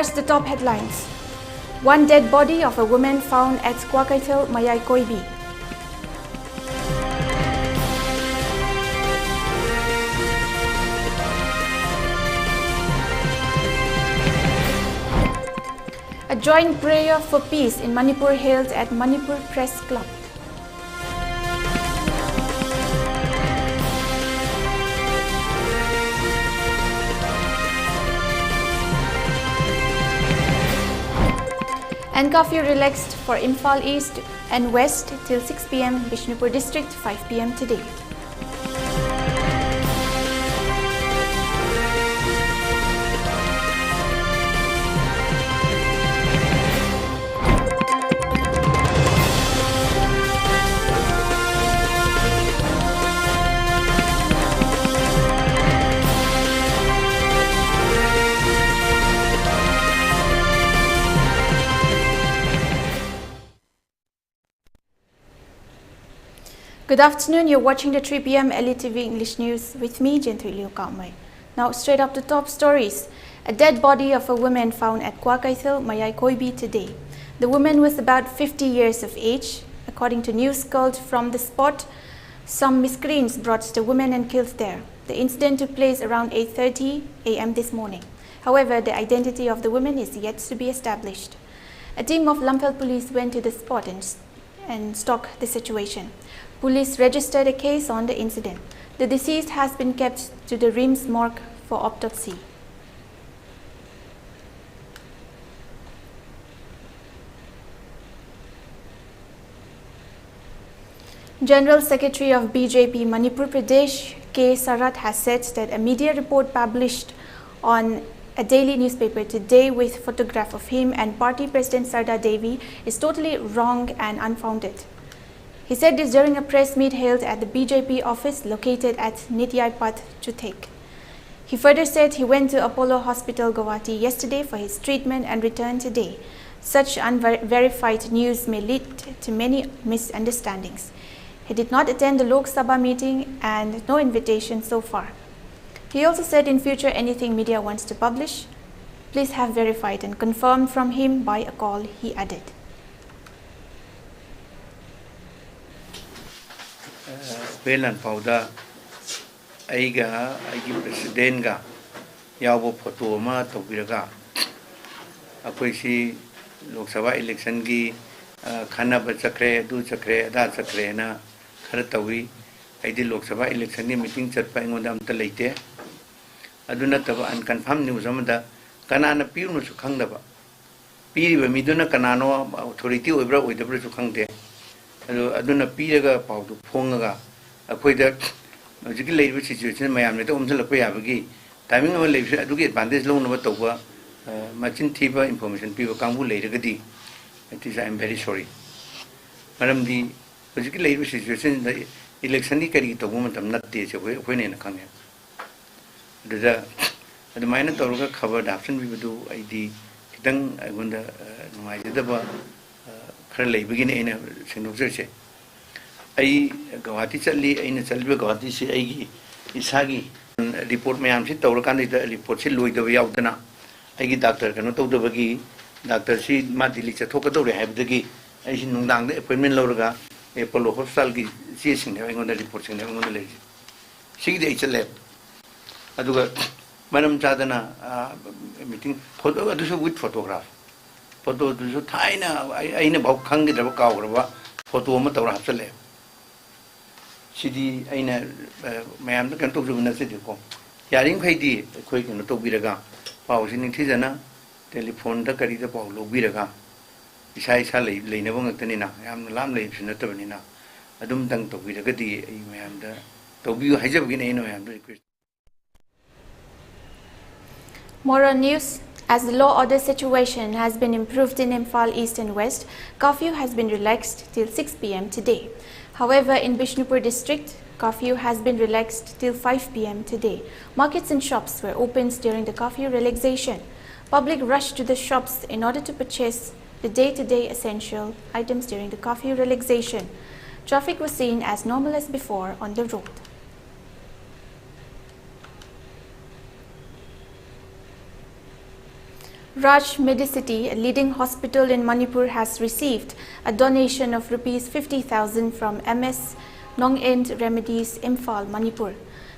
First, the top headlines. One dead body of a woman found at Kwakaithil, Mayai Koibi. A joint prayer for peace in Manipur held at Manipur Press Club. And curfew relaxed for Imphal East and West till 6 p.m. Bishnupur District 5 p.m. today. Good afternoon, you're watching the 3 p.m. ELITETV English News with me, Jianthuiliu Kahmei. Now straight up to top stories. A dead body of a woman found at Kwakaithil, Mayai Koibi today. The woman was about 50 years of age. According to news culled from the spot, some miscreants brought the woman and killed there. The incident took place around 8:30 a.m. this morning. However, the identity of the woman is yet to be established. A team of Lamphel police went to the spot and stalked the situation. Police registered a case on the incident. The deceased has been kept to the Rims morgue for autopsy. General Secretary of BJP Manipur Pradesh, K. Sarat, has said that a media report published on a daily newspaper today with photograph of him and party president Sarda Devi is totally wrong and unfounded. He said this during a press meet held at the BJP office located at Nityai Path, Chutek. He further said he went to Apollo Hospital, Guwahati yesterday for his treatment and returned today. Such unverified news may lead to many misunderstandings. He did not attend the Lok Sabha meeting and no invitation so far. He also said in future anything media wants to publish, please have verified and confirmed from him by a call, he added. Belan Pauda Aiga, Aigi Presidenga, Yabo Potoma, Tobiraga. Akwesi Lok Sabha election gi Khana Bachakre, Du Chakre, Da Chakrena, Karatawi, Aidi Lok Sabha election meeting Chatpang on the late. Adunatava and confirmed news Amada, Kanana Pino Sukangaba. Piri Miduna Kanano authority over with the British Kangde. Aduna Piraga Paudu Ponga, a quaiter, particularly situation, my amateur Umsalapayabagi, timing of a late to get bandage loan over Toba, Machin Tiba information people come later. It is I am very sorry. Madam, the particularly situation, the election carried the woman of not days away when in a canyon. The minor Toroga covered after we would do ID, then I wonder my Daba. Beginning in a single church. I go at it in a Selby got this Isagi report. May am sit over candidate report Louis the way out now. I get doctor cannot talk the bagi, Doctor C. Matilich talk to have the gay. I see no down the appointment Lorga, Apollo Hostal season having on the reports and having on the lady. See the HLF. Aduga Madam Chadana meeting photo with photograph. Photo to tiny, I know about Kangi the Kaurava, photo Matarasale. City, I know, ma'am, the Kanto University. Yaring Haiti, a quick and to Biraga, Powers in Tizana, telephone the Carita Paulo Biraga. Besides Halley, lay never Tanina, I am the lamb lives in the Tavanina. I don't think to Biragati, I am the Tobu Hajabin, I am the request. More on news. As the law order situation has been improved in Imphal East and West, curfew has been relaxed till 6 p.m. today. However, in Bishnupur district, curfew has been relaxed till 5 p.m. today. Markets and shops were opened during the curfew relaxation. Public rushed to the shops in order to purchase the day-to-day essential items during the curfew relaxation. Traffic was seen as normal as before on the road. Raj Medicity, a leading hospital in Manipur, has received a donation of Rs 50,000 from MS Nong-End Remedies, Imphal, Manipur.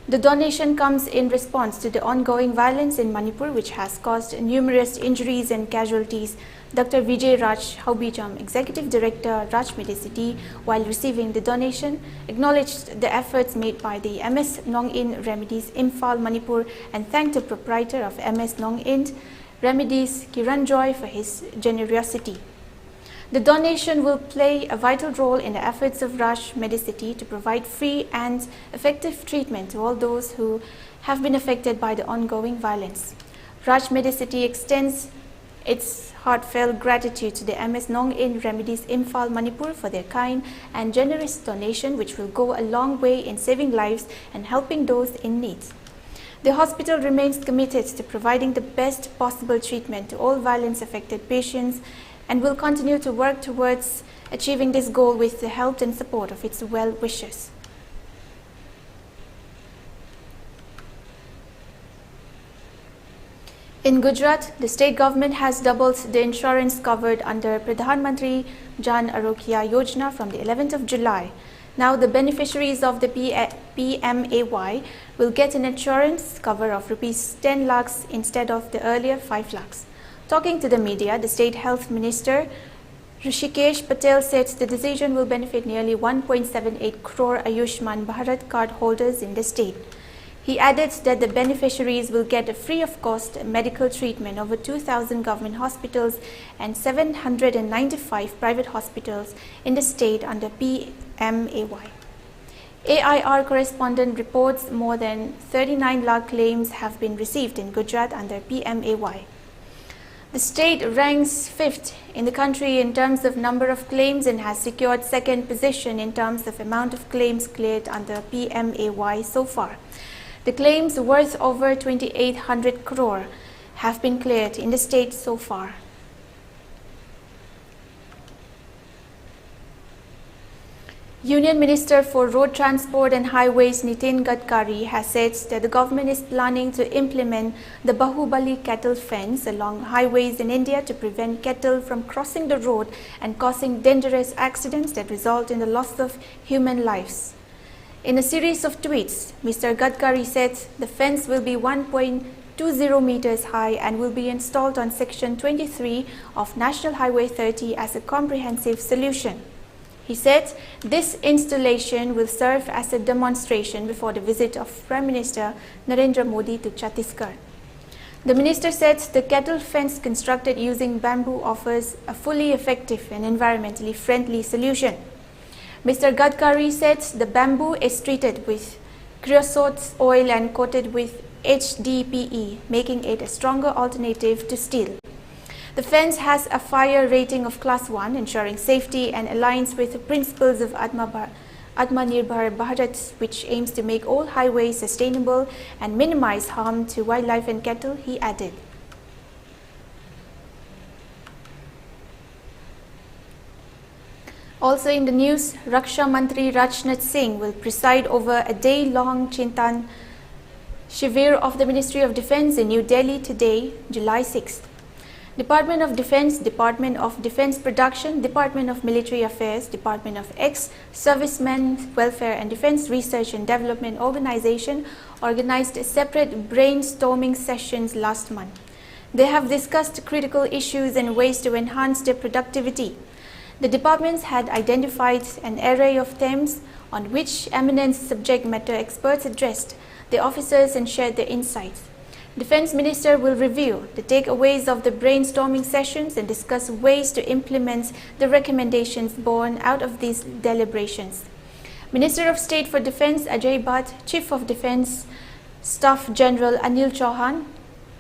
The donation comes in response to the ongoing violence in Manipur, which has caused numerous injuries and casualties. Dr. Vijay Raj Haubijam, Executive Director, Raj Medicity, while receiving the donation, acknowledged the efforts made by the MS Nong-End Remedies, Imphal, Manipur, and thanked the proprietor of MS Nong-End Remedies, Kiran Joy, for his generosity. The donation will play a vital role in the efforts of Raj Medicity to provide free and effective treatment to all those who have been affected by the ongoing violence. Raj Medicity extends its heartfelt gratitude to the MS Nong-End Remedies, Imphal, Manipur, for their kind and generous donation, which will go a long way in saving lives and helping those in need. The hospital remains committed to providing the best possible treatment to all violence-affected patients and will continue to work towards achieving this goal with the help and support of its well-wishers. In Gujarat, the state government has doubled the insurance covered under Pradhan Mantri Jan Arogya Yojana from the 11th of July. Now the beneficiaries of the PMAY will get an insurance cover of Rs 10 lakhs instead of the earlier 5 lakhs. Talking to the media, the State Health Minister Rishikesh Patel said the decision will benefit nearly 1.78 crore Ayushman Bharat card holders in the state. He added that the beneficiaries will get a free-of-cost medical treatment over 2,000 government hospitals and 795 private hospitals in the state under PMAY. AIR correspondent reports more than 39 lakh claims have been received in Gujarat under PMAY. The state ranks 5th in the country in terms of number of claims and has secured 2nd position in terms of amount of claims cleared under PMAY so far. The claims worth over 2,800 crore have been cleared in the state so far. Union Minister for Road Transport and Highways Nitin Gadkari has said that the government is planning to implement the Bahubali cattle fence along highways in India to prevent cattle from crossing the road and causing dangerous accidents that result in the loss of human lives. In a series of tweets, Mr. Gadkari said the fence will be 1.20 meters high and will be installed on Section 23 of National Highway 30 as a comprehensive solution. He said this installation will serve as a demonstration before the visit of Prime Minister Narendra Modi to Chhattisgarh. The minister said the cattle fence constructed using bamboo offers a fully effective and environmentally friendly solution. Mr. Gadkari said the bamboo is treated with creosote oil and coated with HDPE, making it a stronger alternative to steel. The fence has a fire rating of Class 1, ensuring safety and aligns with the principles of Atmanirbhar Bharat, which aims to make all highways sustainable and minimize harm to wildlife and cattle, he added. Also in the news, Raksha Mantri Rajnath Singh will preside over a day-long Chintan Shivir of the Ministry of Defence in New Delhi today, July 6th. Department of Defence, Department of Defence Production, Department of Military Affairs, Department of Ex-Servicemen Welfare and Defence Research and Development Organization organized separate brainstorming sessions last month. They have discussed critical issues and ways to enhance their productivity. The departments had identified an array of themes on which eminent subject matter experts addressed the officers and shared their insights. Defence Minister will review the takeaways of the brainstorming sessions and discuss ways to implement the recommendations born out of these deliberations. Minister of State for Defence Ajay Bhatt, Chief of Defence Staff General Anil Chauhan,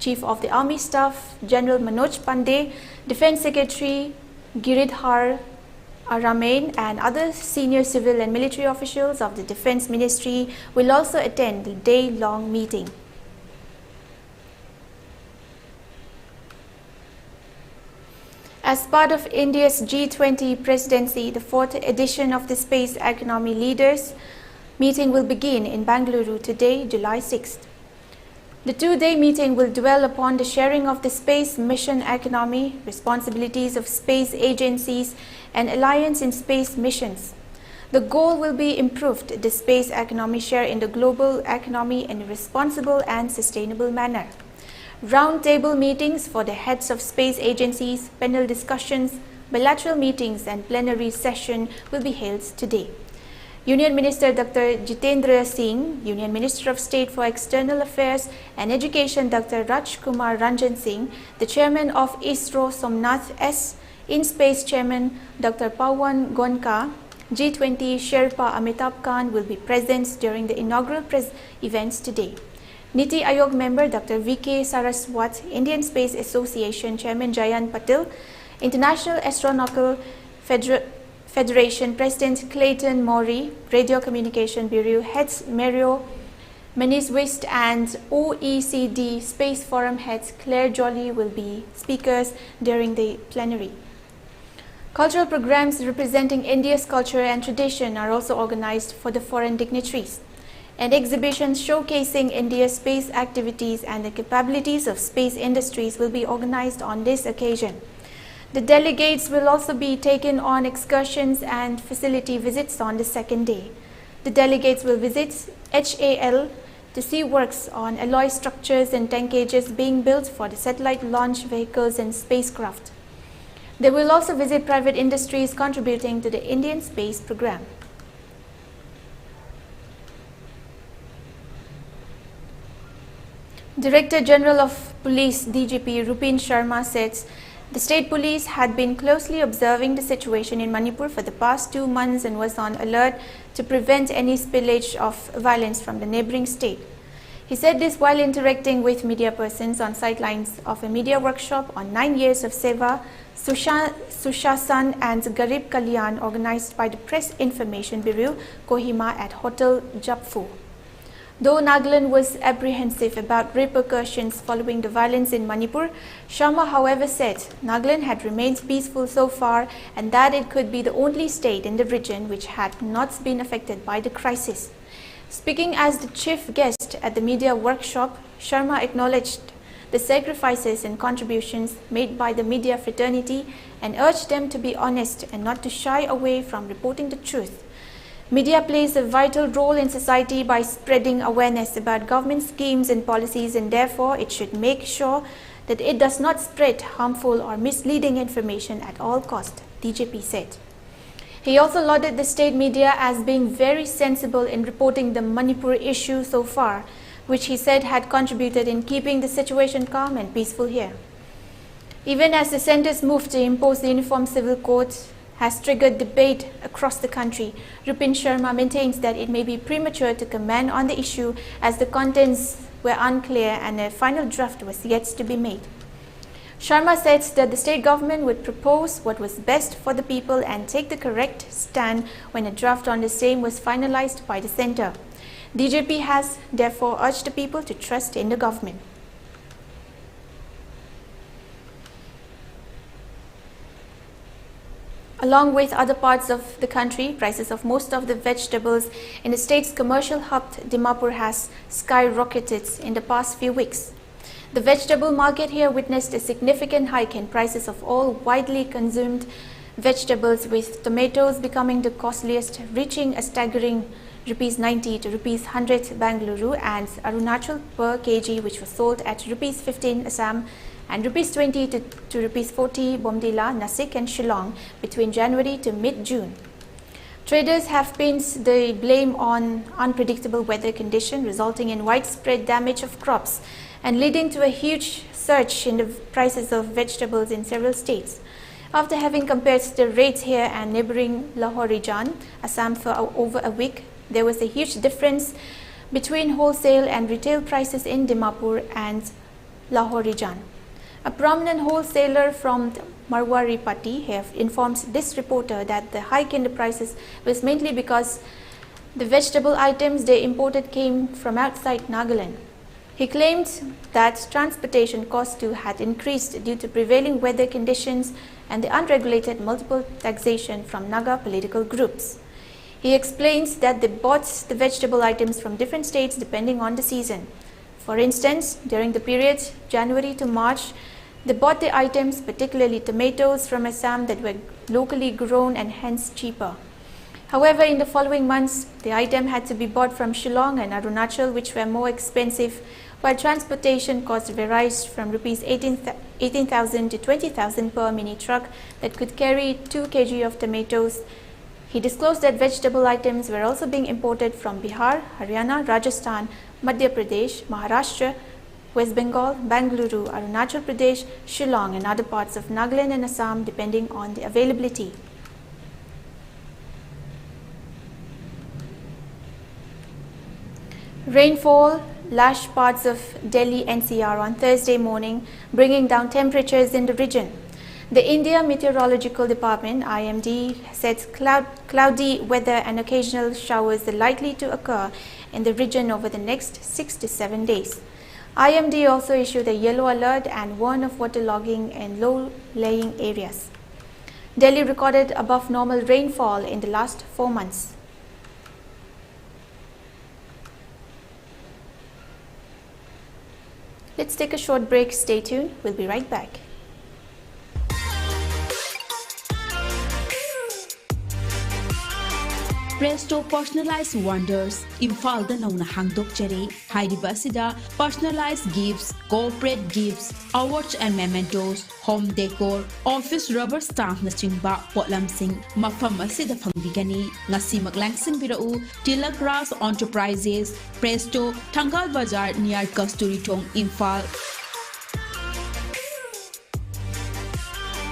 Chief of the Army Staff General Manoj Pandey, Defence Secretary Giridhar Ramain and other senior civil and military officials of the Defence Ministry will also attend the day-long meeting. As part of India's G20 presidency, the 4th edition of the Space Economy Leaders meeting will begin in Bangalore today, July 6th. The two-day meeting will dwell upon the sharing of the space mission economy, responsibilities of space agencies, and alliance in space missions. The goal will be improved the space economy share in the global economy in a responsible and sustainable manner. Roundtable meetings for the heads of space agencies, panel discussions, bilateral meetings, and plenary session will be held today. Union Minister Dr. Jitendra Singh, Union Minister of State for External Affairs and Education Dr. Rajkumar Ranjan Singh, the Chairman of ISRO Somnath S, In-Space Chairman Dr. Pawan Gonka, G20 Sherpa Amitabh Khan will be present during the inaugural events today. Niti Aayog member Dr. V.K. Saraswat, Indian Space Association Chairman Jayant Patil, International Astronautical Federation President Clayton Maury, Radio Communication Bureau heads Mario Menezwist, and OECD Space Forum heads Claire Joly will be speakers during the plenary. Cultural programs representing India's culture and tradition are also organized for the foreign dignitaries. And exhibitions showcasing India's space activities and the capabilities of space industries will be organized on this occasion. The delegates will also be taken on excursions and facility visits on the second day. The delegates will visit HAL to see works on alloy structures and tankages being built for the satellite launch vehicles and spacecraft. They will also visit private industries contributing to the Indian space program. Director General of Police DGP Rupin Sharma says the state police had been closely observing the situation in Manipur for the past 2 months and was on alert to prevent any spillage of violence from the neighboring state. He said this while interacting with media persons on sidelines of a media workshop on 9 years of Seva, Sushasan and Garib Kalyan organized by the Press Information Bureau, Kohima at Hotel Japfu. Though Nagaland was apprehensive about repercussions following the violence in Manipur, Sharma however said Nagaland had remained peaceful so far and that it could be the only state in the region which had not been affected by the crisis. Speaking as the chief guest at the media workshop, Sharma acknowledged the sacrifices and contributions made by the media fraternity and urged them to be honest and not to shy away from reporting the truth. Media plays a vital role in society by spreading awareness about government schemes and policies, and therefore it should make sure that it does not spread harmful or misleading information at all costs, DGP said. He also lauded the state media as being very sensible in reporting the Manipur issue so far, which he said had contributed in keeping the situation calm and peaceful here. Even as the centre's move to impose the Uniform Civil Code has triggered debate across the country, Rupin Sharma maintains that it may be premature to comment on the issue as the contents were unclear and a final draft was yet to be made. Sharma said that the state government would propose what was best for the people and take the correct stand when a draft on the same was finalized by the centre. DGP has therefore urged the people to trust in the government. Along with other parts of the country, prices of most of the vegetables in the state's commercial hub, Dimapur, has skyrocketed in the past few weeks. The vegetable market here witnessed a significant hike in prices of all widely consumed vegetables, with tomatoes becoming the costliest, reaching a staggering Rs 90 to Rs 100 Bengaluru and Arunachal per kg, which was sold at Rs 15 Assam and Rs 20 to Rs 40 Bomdila, Nasik and Shillong between January to mid-June. Traders have pinned the blame on unpredictable weather conditions, resulting in widespread damage of crops and leading to a huge surge in the prices of vegetables in several states. After having compared the rates here and neighboring Lahore region, Assam, for over a week, there was a huge difference between wholesale and retail prices in Dimapur and Lahore region. A prominent wholesaler from Marwari Patti have informed this reporter that the hike in the prices was mainly because the vegetable items they imported came from outside Nagaland. He claimed that transportation costs too had increased due to prevailing weather conditions and the unregulated multiple taxation from Naga political groups. He explains that they bought the vegetable items from different states depending on the season. For instance, during the period January to March, they bought the items, particularly tomatoes, from Assam that were locally grown and hence cheaper. However, in the following months, the item had to be bought from Shillong and Arunachal, which were more expensive, while transportation costs varied from Rs 18,000 to 20,000 per mini truck that could carry 2 kg of tomatoes. He disclosed that vegetable items were also being imported from Bihar, Haryana, Rajasthan, Madhya Pradesh, Maharashtra, West Bengal, Bengaluru, Arunachal Pradesh, Shillong and other parts of Nagaland and Assam, depending on the availability. Rainfall lashed parts of Delhi NCR on Thursday morning, bringing down temperatures in the region. The India Meteorological Department (IMD) says cloudy weather and occasional showers are likely to occur in the region over the next 6 to 7 days. IMD also issued a yellow alert and warned of waterlogging in low-lying areas. Delhi recorded above normal rainfall in the last 4 months. Let's take a short break. Stay tuned. We'll be right back. Presto Personalized Wonders, Imphal Nauna Hangdok Chere, Haidibasida, personalized gifts, corporate gifts, awards and mementos, home decor, office rubber stamp Nachingba, Potlam Singh, Mafamasida Fangbigani, Nasimak Langsing Birau, Tilak Ras Enterprises, Presto, Tangal Bazar near Kasturi Tong, Imphal.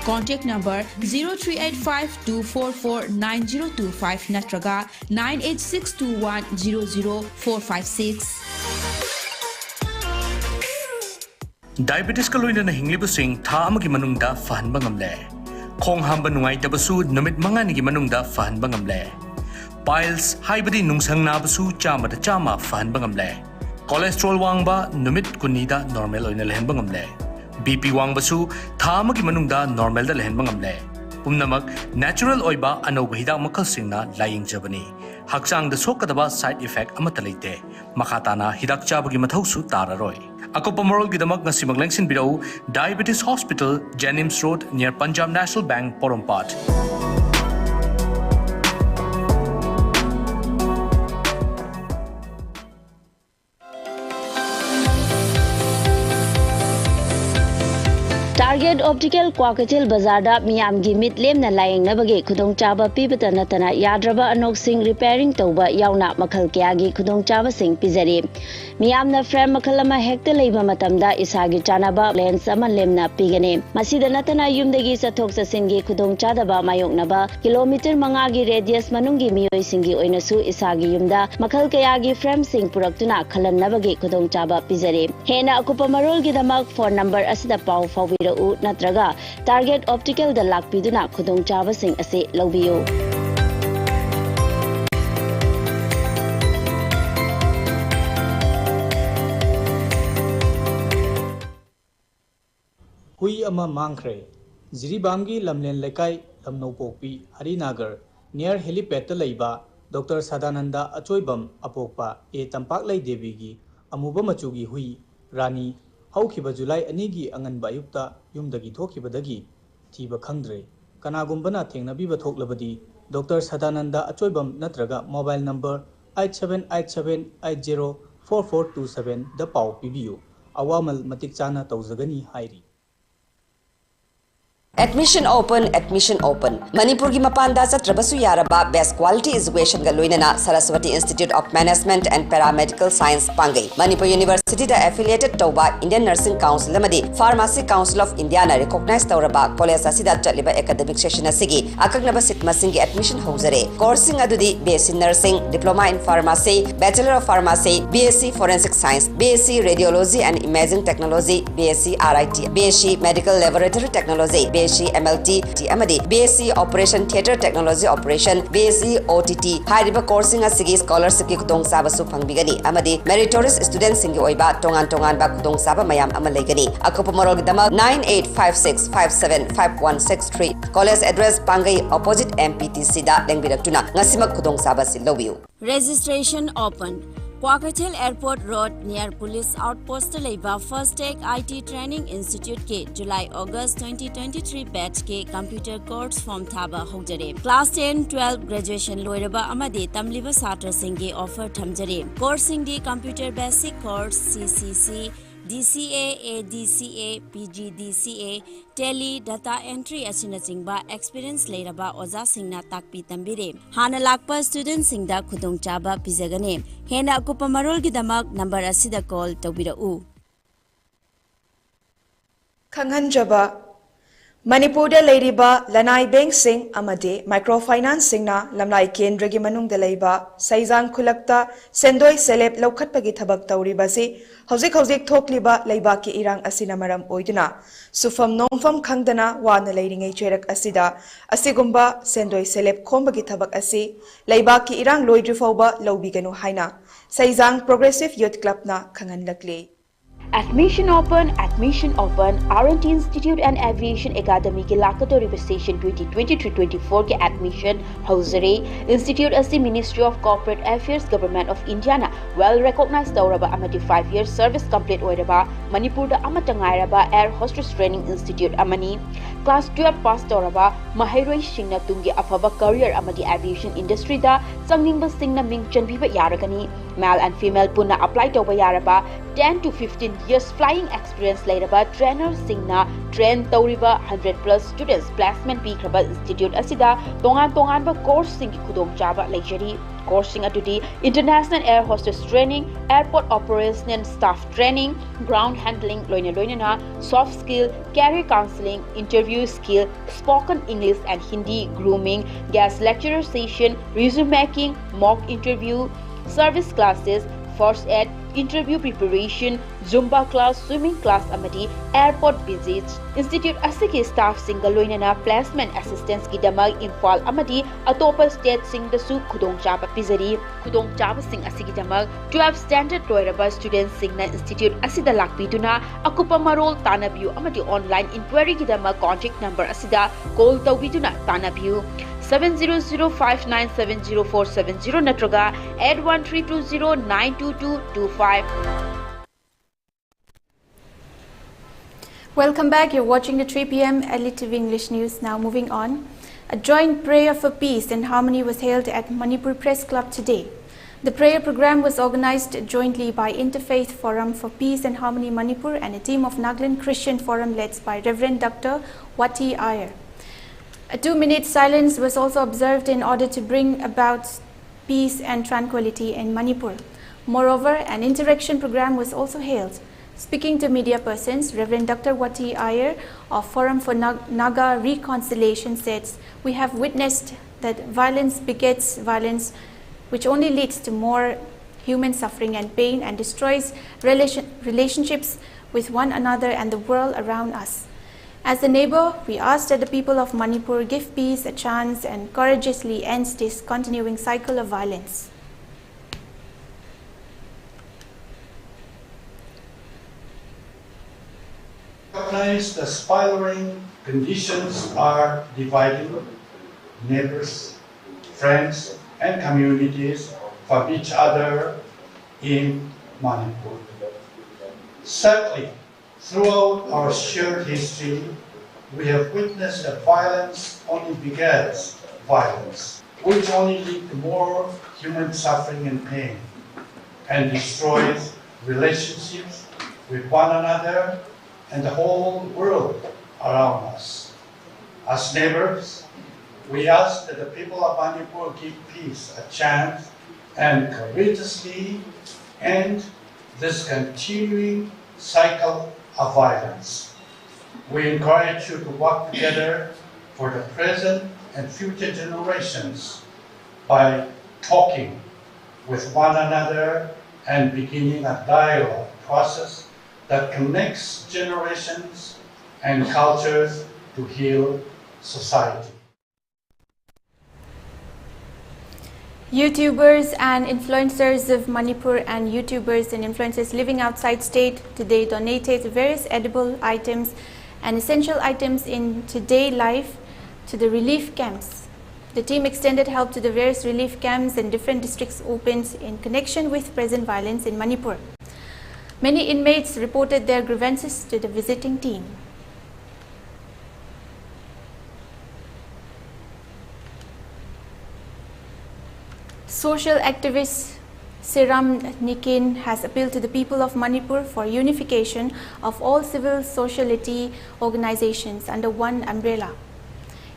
Contact number 0385-244-9025 Natraga 98621-00456. Diabetes kaloina na hinglibu sing tha amagi manungda fahan bangamle. Khong hamba nungai tabasu numit manga nigi manungda fahan bangamle. Piles haibadi nungsang nabasu chama da chama fahan bangamle. Cholesterol wangba numit kunida normal oina lehen bangamle. BP wang basu thama ki manungda normal da lehen bangamle pumnamak natural oiba anoba hidak makal singna lying jabani hakchang da sokadaba side effect amata leite makhatana hidak chabagi mathau su tararoi akopa moral gidamak ngasimak lengsin birau Diabetes Hospital, Jenims Road near Punjab National Bank, Porompat. Target Optical Kwakatil Bazarda Miyam gi mitlem na laying na bagi khudong chaba pibata natana yadraba anok sing repairing tauba yauna makhal kya gi khudong chaba sing pizari Miyam na frame makhalama hekta leiba matamda isagi chanaba lens ama lemna pigane masida natana yumdagi sathok sasingi khudong chadaba mayoknaba kilometer manga gi radius manungi miyoi singi oinasu isagi yumda makhal kya gi frame sing puraktuna khalan nabagi khudong chaba pizari hena akupa marol gi damak phone number asida pau fawira Natraga Target Optical da lakpiduna khudong chaba sing ase lawbiyo. Hui ama mangkhre Jiribamgi lamlen lekai lamno pokpi Harinagar near helipad ta leiba Dr. Sadananda Achoibam apokpa e tampak lai devi gi amuba machugi hui Rani Haukiba July anigi angan bayukta yumdagi thokibadagi thiba khangdre kanagumbana thengnabiba thoklabadi Dr. Sadananda Achoibam natraga mobile number 8787804427 da pau pibiyu awamal matik chana tawzagani hairi Admission open. Manipur ki mapanda satrabasu yaraba best quality education ga loinana Saraswati Institute of Management and Paramedical Science Pangai. Manipur University da affiliated tauba Indian Nursing Council amadi Pharmacy Council of India na recognized tauraba college asida chaliba academic session asigi akagnaba sit masingi admission housere. Coursing adudi BSc Nursing, Diploma in Pharmacy, Bachelor of Pharmacy, BSc Forensic Science, BSc Radiology and Imaging Technology, BSc RIT, BSc Medical Laboratory Technology, BSc MLT, amadi BSc Operation Theatre Technology Operation, BSc OTT, Hariba coursing asigi scholarship ki kudong saba su pangbigani, amadi meritorious students singi oiba tongan ba kudong saba mayam amalegani. Akopa morol gidama 9856575163. College address Pangai opposite MPTC da lengbirak tuna ngasimak kudong saba si lowiu. Registration open. Kwakatel Airport Road near Police Outpost Leba First Tech IT Training Institute के July-August 2023 batch के computer course form thaba hojare. Class 10-12 graduation loiraba amadi tamliba satra singge offer thamjare. Course singdi computer basic course CCC DCA, ADCA, PGDCA, Tele, Data Entry asina chingba experience leiraba oza singna takpi tambire. Hana lakpa student singda khudong chaba pizagane. Hena akupa marol gidamak number asida call tawbirau. Khanghanjaba Manipurda leiriba lanai bank sing amade microfinance singna lamlai kendragi manungda leiba saizang khulakta sendoi selep laukhatpagi thabak tawribasi hojik thokliba leiba ki irang asina maram oiduna sufam nongfam khangdana wana leiringai cherak asida asigumba sendoi selep khombagi thabak asi leiba ki irang loidri fawba lobiganu haina saizang progressive youth club na khanganlakle. Admission open, R&T Institute and Aviation Academy के लाकतोरी session 2023-24 के admission hausare Institute as the Ministry of Corporate Affairs Government of India na well recognized tawraba amati 5-year service complete oiraba Manipur da amatangairaba Air Hostess Training Institute amani class 12 pass tawraba mahairoi singna tungi afaba career amati aviation industry da changningba singna ming chanbiba yaragani male and female punna apply tawba yaraba 10 to 15 years flying experience lairaba trainer singna train tawriba 100+ students placement pikraba institute asida tongan ba course sing khudong chaba leijari course sing adudi international air hostess training airport operation and staff training ground handling loina soft skill career counseling interview skill spoken english and hindi grooming guest lecturer session resume making mock interview service classes first aid interview preparation zumba class swimming class amadi airport visits institute asiki staff single loinana placement assistance ki damag infal amadi atopa state sing da su khudong chaba pizari khudong chaba sing asiki damag 12 standard loiraba students singna institute asida lakpiduna akupa marol tanabiu amadi online inquiry ki damag contact number asida call tawbiduna tanabiu 7005970470 natraga 8132092225. Welcome back. You're watching the 3 p.m. ELITETV English News. Now moving on. A joint prayer for peace and harmony was held at Manipur Press Club today. The prayer program was organized jointly by Interfaith Forum for Peace and Harmony Manipur and a team of Nagaland Christian Forum led by Reverend Dr. Wati Iyer. A 2-minute silence was also observed in order to bring about peace and tranquility in Manipur. Moreover, an interaction program was also held. Speaking to media persons, Reverend Dr. Wati Iyer of Forum for Naga Reconciliation said, "We have witnessed that violence begets violence, which only leads to more human suffering and pain and destroys relationships with one another and the world around us. As a neighbor, we ask that the people of Manipur give peace a chance and courageously ends this continuing cycle of violence." Recognize the spiraling conditions are dividing neighbors, friends, and communities from each other in Manipur. Sadly, throughout our shared history, we have witnessed that violence only begets violence, which only leads to more human suffering and pain, and destroys relationships with one another and the whole world around us. As neighbors, we ask that the people of Manipur give peace a chance and courageously end this continuing cycle of violence. We encourage you to work together for the present and future generations by talking with one another and beginning a dialogue process that connects generations and cultures to heal society. YouTubers and influencers of Manipur and YouTubers and influencers living outside state today donated various edible items and essential items in today life to the relief camps. The team extended help to the various relief camps in different districts opened in connection with present violence in Manipur. Many inmates reported their grievances to the visiting team. Social activist Siram Nikin has appealed to the people of Manipur for unification of all civil society organizations under one umbrella.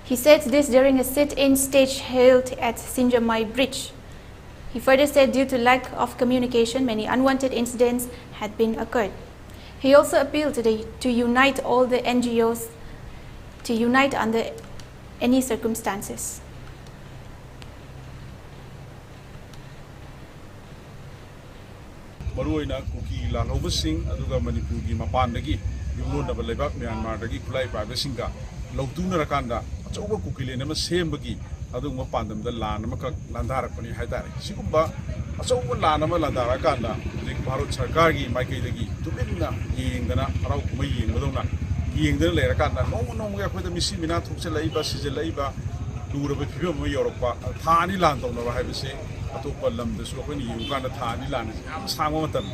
He said this during a sit-in stage held at Sinjamai Bridge. He further said due to lack of communication, many unwanted incidents had been occurred. He also appealed to unite all the NGOs to unite under any circumstances. Maruina kuki la lobasing aduga Manipur gi mapandagi yumlonda balebak Myanmar dagi kulai privacinga lawtuna rakanda achoba kuki le nama sembagi adugma pandam da lan ma ka landarakani haidare sigumba achoba lan ma landarakanda dik Bharat Sarkar gi maikai dagi tumina yengdana arau kumai yengdona yengdana lerakanda no ga khoida misi mina thukse laiba sije laiba luraba phibam ma yorokpa thani lan tawna ba haibase atop lam da su ko ni yuganda thani lan sang matam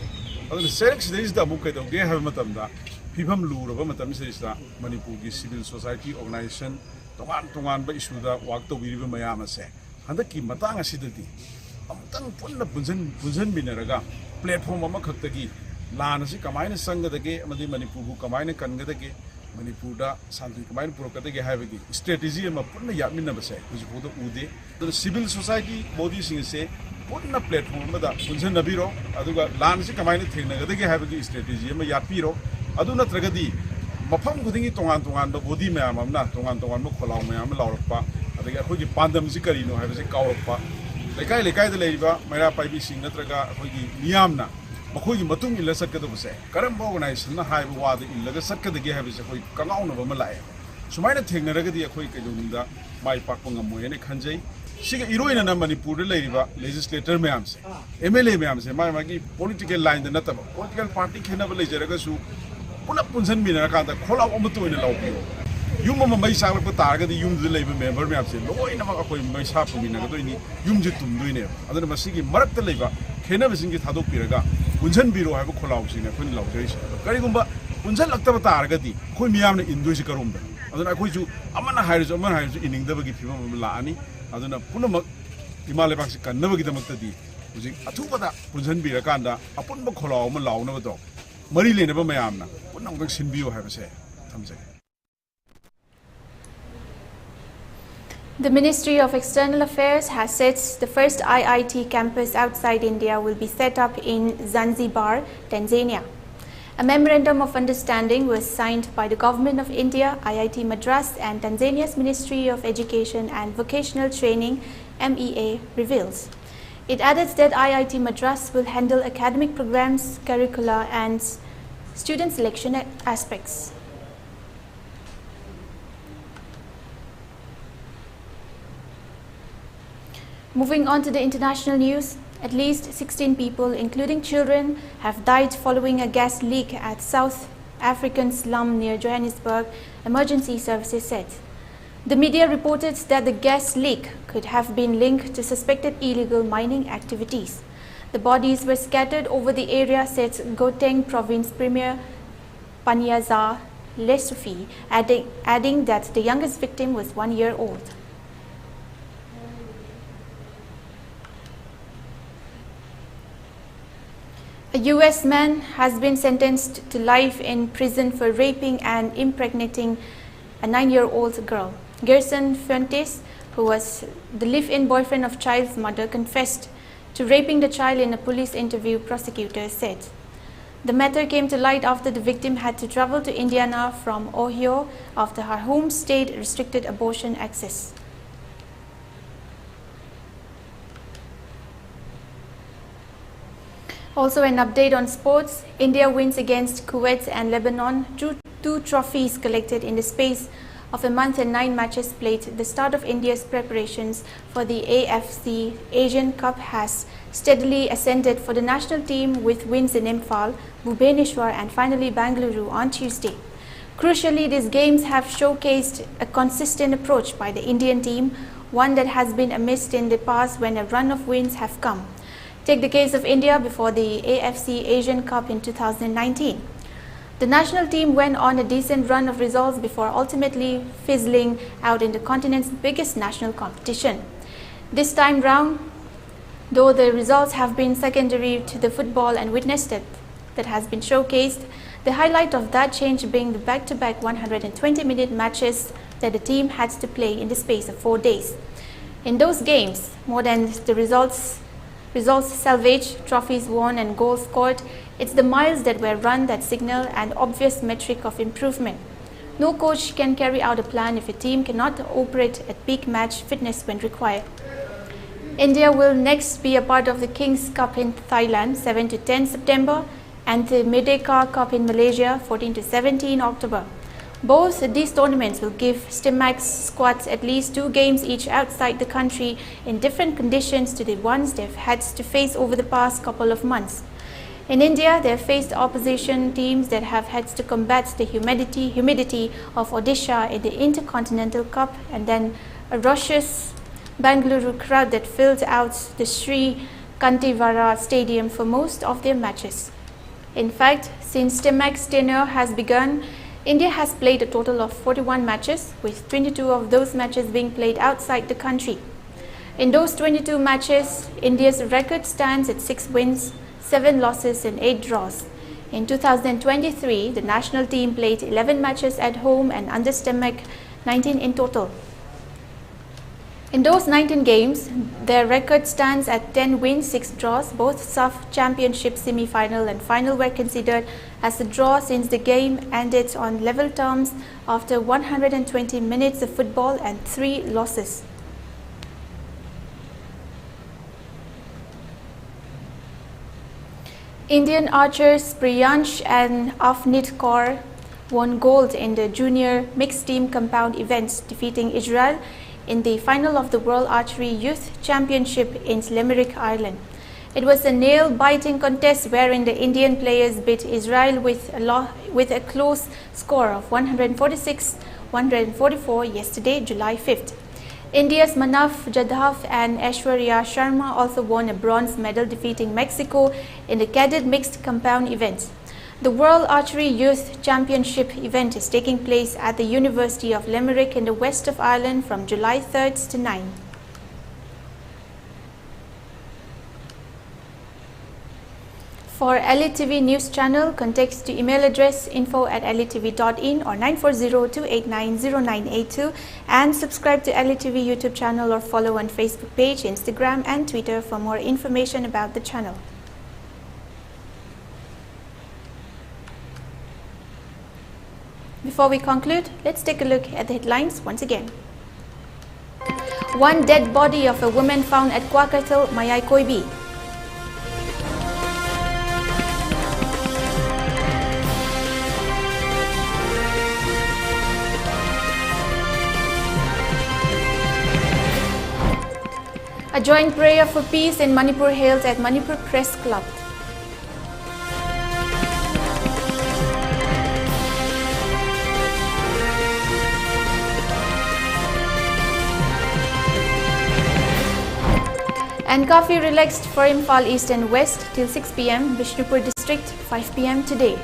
adu sex days da mukai do ge have matam da phibam luraba matam sida Manipur gi civil society organization tongan ba issue da work to biriba mayam ase handaki matang asidati amtang punna punjan binaraga platform ama khaktagi lan asi kamaina sanga dage amadi Manipur bu kamaina kanga dage Manipur da santi kamaina purokata ge have gi strategy ama punna yamina base kuji bodo ude the civil society body sing se punna platform da punjan nabiro aduga lan si kamaina thengna dage have gi strategy ama yapiro adu natragadi mafam khudingi tongan ba body mayam amna tongan ba kholaw mayam lawrpa adagi akhogi pandam si karino have se kawrpa lekai da leiba maira paibi sing natraga akhogi niyamna makhogi matung illa sakkadu base karamba organization na haiba wada illaga sakkadagi have se khoi kangauna ba malai sumaina thengna ragadi akhoi kajunda mai pakpa ngamoy ne khanjai siga iroina na Manipur de leiba legislator mayam se MLA mayam se mai magi political line da nataba political party khena ba leijaraga su puna punsan mina kanda kholaw amatu ina lawpio yum ma mai sa ba tar ga di yum de leiba member mayam se loina ma akoi mai sa pumina ga doini yum ji tum doine adana masigi marak ta leiba khena ba singi thadok piraga punsan biro ha ba kholaw sina khun lawjai se kari gumba punsan lakta ba tar ga di khoi miyam na indoi si karum da adana khoi ju amana hairu ining da ba gi phima la ani aduna punamak Himalaya bak si kanna ba gi damak ta di uji athu ba da punsan bira kanda apun ba kholaw ma lawna ba do mari lena ba mayam na punang ba sinbiyo ha ba se thamjai. The Ministry of External Affairs has said the first IIT campus outside India will be set up in Zanzibar, Tanzania. A memorandum of understanding was signed by the Government of India, IIT Madras and Tanzania's Ministry of Education and Vocational Training, MEA, reveals. It added that IIT Madras will handle academic programs, curricula and student selection aspects. Moving on to the international news, at least 16 people, including children, have died following a gas leak at South African slum near Johannesburg, emergency services said. The media reported that the gas leak could have been linked to suspected illegal mining activities. The bodies were scattered over the area, said Gauteng Province Premier Panyaza Lesufi, adding that the youngest victim was 1 year old. A US man has been sentenced to life in prison for raping and impregnating a 9-year-old girl. Gerson Fuentes, who was the live-in boyfriend of child's mother, confessed to raping the child in a police interview, prosecutors said. The matter came to light after the victim had to travel to Indiana from Ohio after her home state restricted abortion access. Also an update on sports, India wins against Kuwait and Lebanon, two trophies collected in the space of a month and 9 matches played. The start of India's preparations for the AFC Asian Cup has steadily ascended for the national team with wins in Imphal, Bhubaneswar and finally Bangalore on Tuesday. Crucially, these games have showcased a consistent approach by the Indian team, one that has been amiss in the past when a run of wins have come. Take the case of India before the AFC Asian Cup in 2019. The national team went on a decent run of results before ultimately fizzling out in the continent's biggest national competition. This time round, though the results have been secondary to the football and witness that has been showcased, the highlight of that change being the back-to-back 120-minute matches that the team had to play in the space of 4 days. In those games, more than the results salvaged, trophies won and goals scored, it's the miles that were run that signal an obvious metric of improvement. No coach can carry out a plan if a team cannot operate at peak match fitness when required. India will next be a part of the Kings Cup in Thailand 7 to 10 September and the Merdeka Cup in Malaysia 14 to 17 October. Both these tournaments will give Stimax squads at least 2 games each outside the country in different conditions to the ones they've had to face over the past couple of months. In India, they have faced opposition teams that have had to combat the humidity of Odisha in the Intercontinental Cup and then a raucous Bangalore crowd that filled out the Sri Kantivara Stadium for most of their matches. In fact, since Stimax's tenure has begun, India has played a total of 41 matches, with 22 of those matches being played outside the country. In those 22 matches, India's record stands at 6 wins, 7 losses and 8 draws. In 2023, the national team played 11 matches at home and under Stimax 19 in total. In those 19 games, their record stands at 10 wins, 6 draws. Both SAF Championship semi-final and final were considered as a draw since the game ended on level terms after 120 minutes of football and 3 losses. Indian archers Priyansh and Avneet Kaur won gold in the junior mixed team compound events, defeating Israel in the final of the World Archery Youth Championship in Limerick, Ireland. It was a nail-biting contest wherein the Indian players beat Israel with a close score of 146-144 yesterday, July 5th. India's Manav Jadhav and Aishwarya Sharma also won a bronze medal, defeating Mexico in the cadet mixed compound events. The World Archery Youth Championship event is taking place at the University of Limerick in the west of Ireland from July 3rd to 9th. For ELITETV News Channel, contact the email address info@elitetv.in or 940-289-0982 and subscribe to ELITETV YouTube channel or follow on Facebook page, Instagram and Twitter for more information about the channel. Before we conclude, let's take a look at the headlines once again. One dead body of a woman found at Kwakatil, Mayai Koibi. A joint prayer for peace in Manipur held at Manipur Press Club. And coffee relaxed for Imphal East and West till 6 p.m. Bishnupur District 5 p.m. today.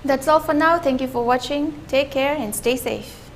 That's all for now. Thank you for watching. Take care and stay safe.